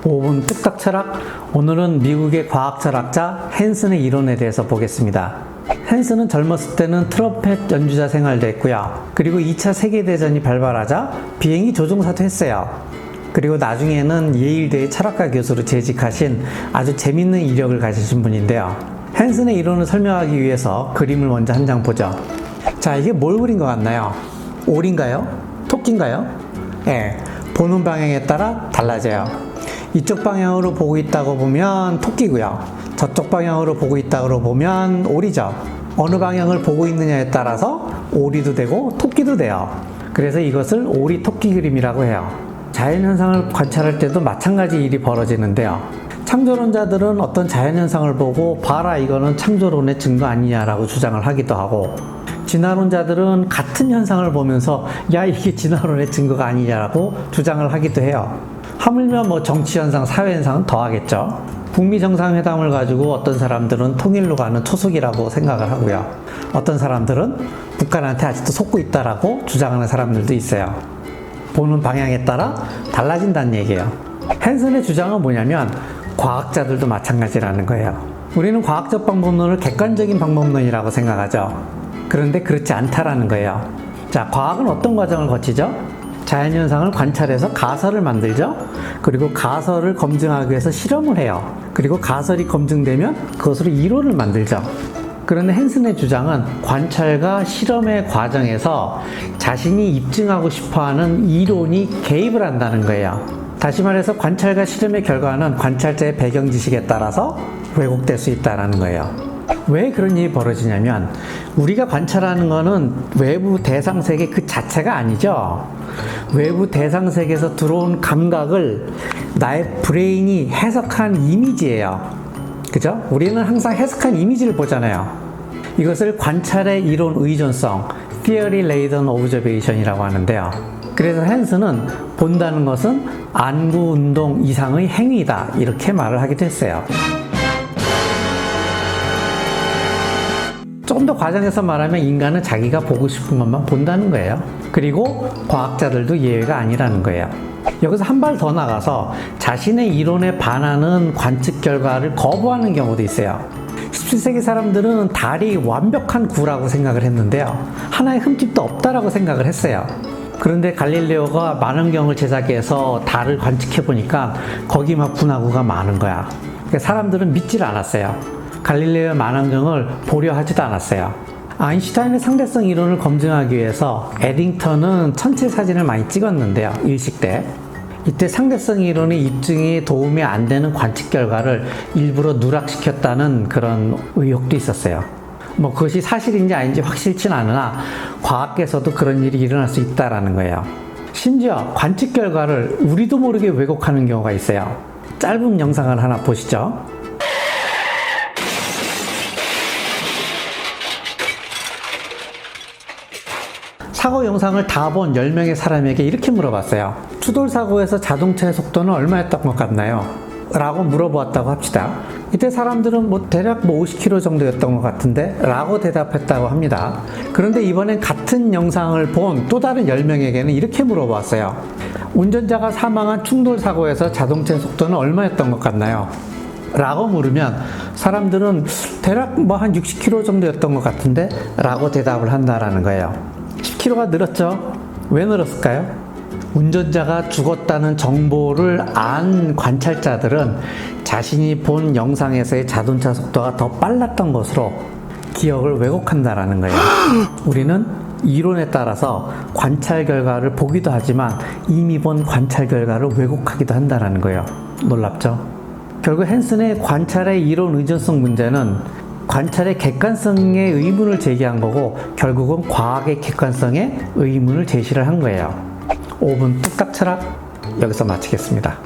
5분 뚝딱 철학. 오늘은 미국의 과학 철학자 헨슨의 이론에 대해서 보겠습니다. 헨슨은 젊었을 때는 트럼펫 연주자 생활도 했고요. 그리고 2차 세계대전이 발발하자 비행기 조종사도 했어요. 그리고 나중에는 예일대의 철학과 교수로 재직하신 아주 재밌는 이력을 가지신 분인데요. 헨슨의 이론을 설명하기 위해서 그림을 먼저 한 장 보죠. 자, 이게 뭘 그린 것 같나요? 오리인가요? 토끼인가요? 예, 보는 방향에 따라 달라져요. 이쪽 방향으로 보고 있다고 보면 토끼고요. 저쪽 방향으로 보고 있다고 보면 오리죠. 어느 방향을 보고 있느냐에 따라서 오리도 되고 토끼도 돼요. 그래서 이것을 오리 토끼 그림이라고 해요. 자연현상을 관찰할 때도 마찬가지 일이 벌어지는데요. 창조론자들은 어떤 자연현상을 보고 봐라 이거는 창조론의 증거 아니냐라고 주장을 하기도 하고, 진화론자들은 같은 현상을 보면서 야 이게 진화론의 증거가 아니냐라고 주장을 하기도 해요. 하물며 정치현상, 사회현상은 더 하겠죠. 북미 정상회담을 가지고 어떤 사람들은 통일로 가는 초석이라고 생각을 하고요. 어떤 사람들은 북한한테 아직도 속고 있다라고 주장하는 사람들도 있어요. 보는 방향에 따라 달라진다는 얘기예요. 헨슨의 주장은 뭐냐면 과학자들도 마찬가지라는 거예요. 우리는 과학적 방법론을 객관적인 방법론이라고 생각하죠. 그런데 그렇지 않다라는 거예요. 자, 과학은 어떤 과정을 거치죠? 자연현상을 관찰해서 가설을 만들죠. 그리고 가설을 검증하기 위해서 실험을 해요. 그리고 가설이 검증되면 그것으로 이론을 만들죠. 그런데 헨슨의 주장은 관찰과 실험의 과정에서 자신이 입증하고 싶어하는 이론이 개입을 한다는 거예요. 다시 말해서 관찰과 실험의 결과는 관찰자의 배경 지식에 따라서 왜곡될 수 있다는 거예요. 왜 그런 일이 벌어지냐면 우리가 관찰하는 거는 외부 대상 세계 그 자체가 아니죠. 외부 대상 세계에서 들어온 감각을 나의 브레인이 해석한 이미지예요. 그죠? 우리는 항상 해석한 이미지를 보잖아요. 이것을 관찰의 이론 의존성, Theory Laid on Observation이라고 하는데요. 그래서 헨슨은 본다는 것은 안구 운동 이상의 행위다 이렇게 말을 하기도 했어요. 조금 더 과장해서 말하면 인간은 자기가 보고 싶은 것만 본다는 거예요. 그리고 과학자들도 예외가 아니라는 거예요. 여기서 한 발 더 나가서 자신의 이론에 반하는 관측 결과를 거부하는 경우도 있어요. 17세기 사람들은 달이 완벽한 구라고 생각을 했는데요. 하나의 흠집도 없다라고 생각을 했어요. 그런데 갈릴레오가 만원경을 제작해서 달을 관측해 보니까 거기 막 분화구가 많은 거야. 그러니까 사람들은 믿질 않았어요. 갈릴레오의 만원경을 보려 하지도 않았어요. 아인슈타인의 상대성 이론을 검증하기 위해서 에딩턴은 천체 사진을 많이 찍었는데요. 일식 때. 이때 상대성 이론의 입증에 도움이 안 되는 관측 결과를 일부러 누락시켰다는 그런 의혹도 있었어요. 그것이 사실인지 아닌지 확실치는 않으나 과학계에서도 그런 일이 일어날 수 있다는 거예요. 심지어 관측 결과를 우리도 모르게 왜곡하는 경우가 있어요. 짧은 영상을 하나 보시죠. 사고 영상을 다 본 10명의 사람에게 이렇게 물어봤어요. 추돌 사고에서 자동차의 속도는 얼마였던 것 같나요? 라고 물어보았다고 합시다. 이때 사람들은 대략 50km 정도였던 것 같은데 라고 대답했다고 합니다. 그런데 이번엔 같은 영상을 본 또 다른 10명에게는 이렇게 물어보았어요. 운전자가 사망한 충돌 사고에서 자동차의 속도는 얼마였던 것 같나요? 라고 물으면 사람들은 대략 한 60km 정도였던 것 같은데 라고 대답을 한다라는 거예요. 10km가 늘었죠? 왜 늘었을까요? 운전자가 죽었다는 정보를 안 관찰자들은 자신이 본 영상에서의 자동차 속도가 더 빨랐던 것으로 기억을 왜곡한다라는 거예요. 우리는 이론에 따라서 관찰 결과를 보기도 하지만 이미 본 관찰 결과를 왜곡하기도 한다라는 거예요. 놀랍죠? 결국 헨슨의 관찰의 이론 의존성 문제는 관찰의 객관성의 의문을 제기한 거고 결국은 과학의 객관성에 의문을 제시를 한 거예요. 5분 뚝딱 철학 여기서 마치겠습니다.